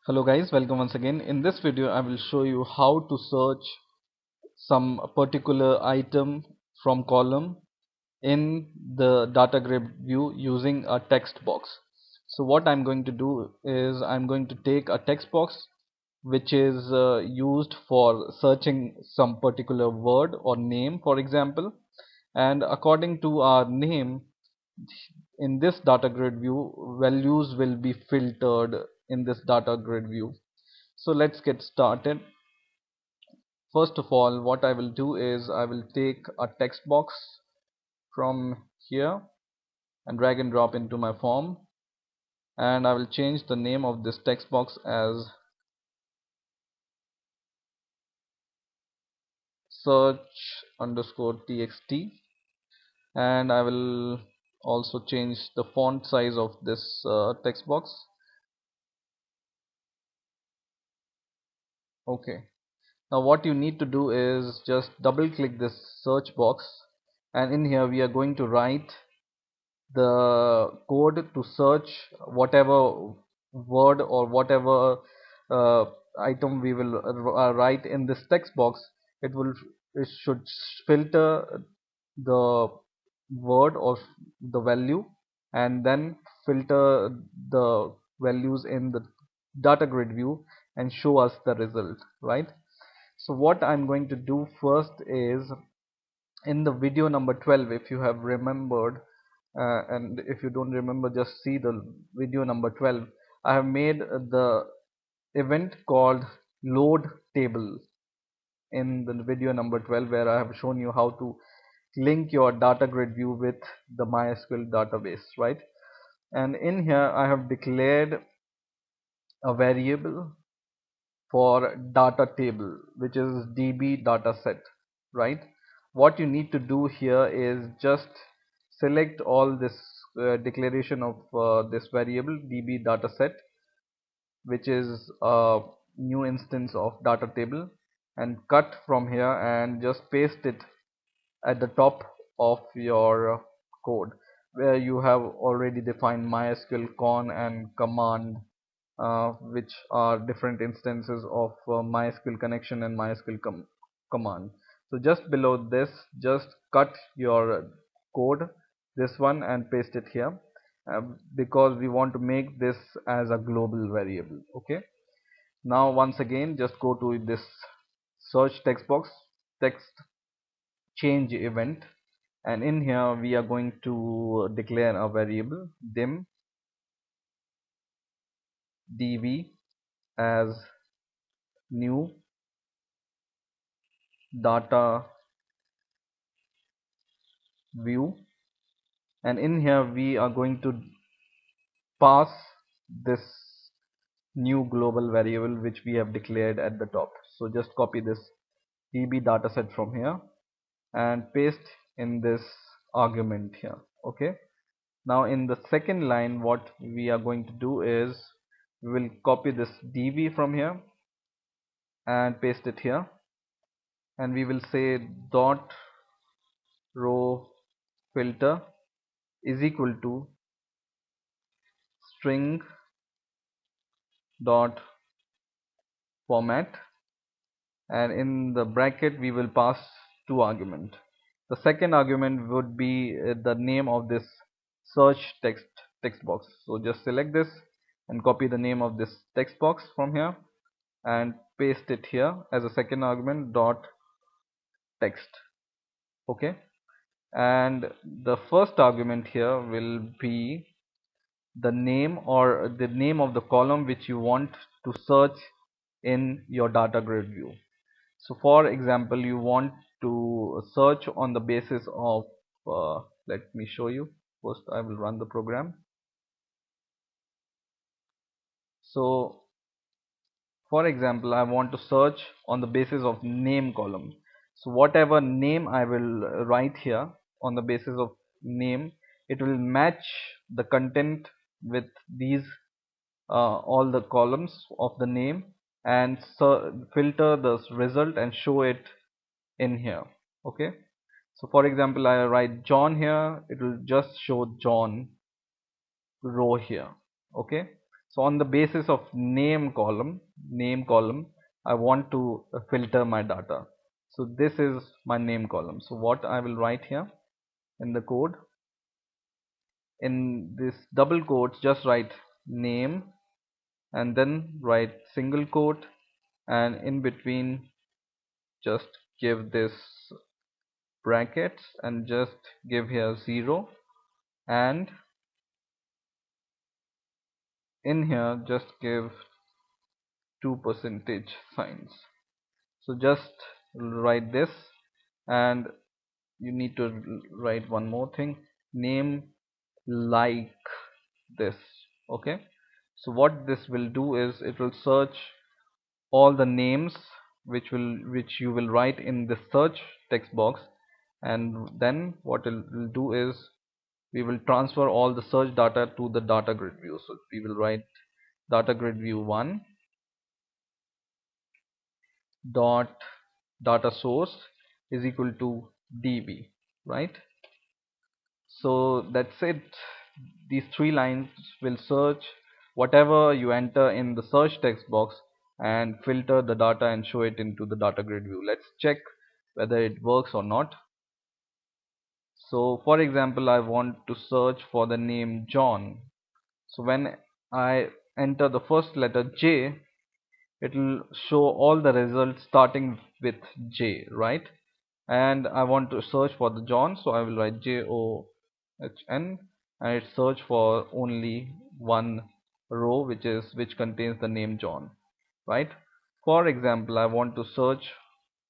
Hello guys, welcome once again. In this video I will show you how to search some particular item from column in the data grid view using a text box. So what I'm going to do is I'm going to take a text box which is used for searching some particular word or name, for example, and according to our name in this data grid view values will be filtered in this data grid view. So let's get started. First of all, what I will do is I will take a text box from here and drag and drop into my form, and I will change the name of this text box as search underscore txt, and I will also change the font size of this text box. Okay, now what you need to do is just double click this search box, and in here we are going to write the code to search whatever word or whatever uh, item we will write in this text box. It should filter the word or the value, and then filter the values in the data grid view and show us the result, right? So what I'm going to do first is, in the video number 12, if you have remembered, and if you don't remember, just see the video number 12. I have made the event called load table in the video number 12, where I have shown you how to link your data grid view with the MySQL database, right? And in here I have declared a variable for data table, which is db dataset, right? What you need to do here is just select all this declaration of this variable db dataset, which is a new instance of data table, and cut from here and just paste it at the top of your code, where you have already defined MySQL con and command, which are different instances of MySQL connection and MySQL command. So just below this, just cut your code, this one, and paste it here, because we want to make this as a global variable. Okay, now once again just go to this search text box, text change event, and in here we are going to declare a variable dim dv as new data view, and in here we are going to pass this new global variable which we have declared at the top. So just copy this db dataset from here and paste in this argument here. Okay, now in the second line what we are going to do is we will copy this dv from here and paste it here, and we will say dot row filter is equal to string dot format, and in the bracket we will pass two arguments. The second argument would be the name of this search text box. So just select this and copy the name of this text box from here and paste it here as a second argument dot text. Okay, and the first argument here will be the name or the name of the column which you want to search in your data grid view. So for example, you want to search on the basis of let me show you. First I will run the program. So for example, I want to search on the basis of name column. So whatever name I will write here on the basis of name, it will match the content with these all the columns of the name, and so filter the result and show it in here. Okay, so for example, I write John here, it will just show John row here. Okay, So on the basis of name column, I want to filter my data. So this is my name column. So what I will write here in the code, in this double quotes, just write name and then write single quote, and in between just give this brackets and just give here 0, and in here just give 2 percentage signs. So just write this, and you need to write one more thing, name like this. Okay, so what this will do is it will search all the names which you will write in the search text box, and then what it will do is we will transfer all the search data to the data grid view. So we will write data grid view 1 dot data source is equal to db, right? So that's it. These three lines will search whatever you enter in the search text box and filter the data and show it into the data grid view. Let's check whether it works or not. So for example, I want to search for the name John. So when I enter the first letter J, it will show all the results starting with J, right? And I want to search for the John, so I will write JOHN, and it search for only one row which contains the name John, right? For example, I want to search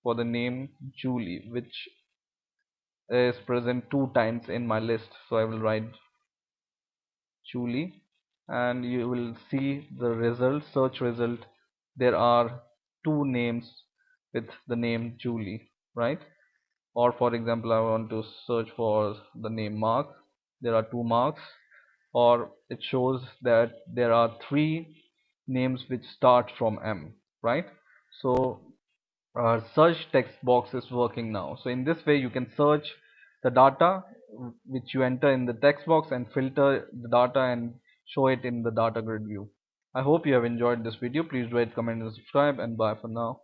for the name Julie, which is present 2 times in my list, so I will write Julie, and you will see the result, search result. There are 2 names with the name Julie, right? Or for example, I want to search for the name Mark. There are 2 Marks. Or it shows that there are 3 names which start from M, right? So our search text box is working now. So in this way you can search the data which you enter in the text box and filter the data and show it in the data grid view. I hope you have enjoyed this video. Please rate, comment and subscribe, and bye for now.